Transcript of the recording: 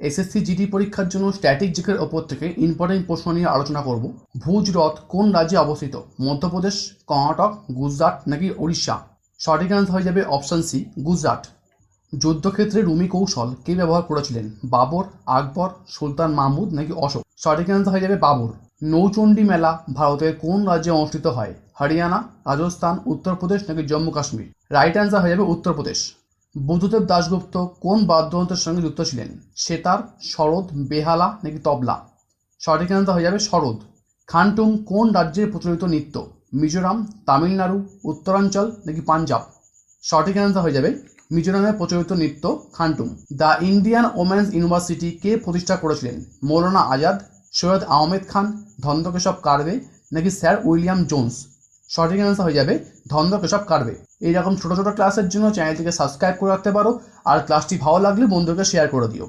SSC GD পরীক্ষার জন্য static জিকের ওপর থেকে ইম্পর্টেন্ট প্রশ্ন নিয়ে আলোচনা করব। ভুজ হ্রদ কোন রাজ্যে অবস্থিত? মধ্যপ্রদেশ, কর্ণাটক, গুজরাট নাকি উড়িষ্যা? সঠিক অ্যান্সার হয়ে যাবে অপশন সি, গুজরাট। যুদ্ধক্ষেত্রে রুমি কৌশল কে ব্যবহার করেছিলেন? বাবর, আকবর, সুলতান মাহমুদ নাকি অশোক? সঠিক অ্যান্সার হয়ে যাবে বাবর। নৌচণ্ডী মেলা ভারতের কোন রাজ্যে অনুষ্ঠিত হয়? হরিয়ানা, রাজস্থান, উত্তরপ্রদেশ নাকি জম্মু কাশ্মীর? রাইট অ্যান্সার হয়ে যাবে উত্তরপ্রদেশ। বুদ্ধদেব দাশগুপ্ত কোন বাদ্যযন্ত্রের সঙ্গে যুক্ত ছিলেন? সেতার, সরোদ, বেহালা নাকি তবলা? সঠিক অ্যান্সার হয়ে যাবে সরোদ। খানটুম কোন রাজ্যের প্রচলিত নৃত্য? মিজোরাম, তামিলনাড়ু, উত্তরাঞ্চল নাকি পাঞ্জাব? সঠিক অ্যান্সার হয়ে যাবে মিজোরামের প্রচলিত নৃত্য খানটুম। দ্য ইন্ডিয়ান ওমেন্স ইউনিভার্সিটি কে প্রতিষ্ঠা করেছিলেন? মৌলানা আজাদ, সৈয়দ আহমেদ খান, ধন্দকেশব কারবে নাকি স্যার উইলিয়াম জোন্স? সঠিক অ্যান্সার হয়ে যাবে ধন্দকেশব কারবে। এইরকম ছোটো ছোটো ক্লাসের জন্য চ্যানেলটিকে সাবস্ক্রাইব করে রাখতে পারো, আর ক্লাসটি ভালো লাগলে বন্ধুকে শেয়ার করে দিও।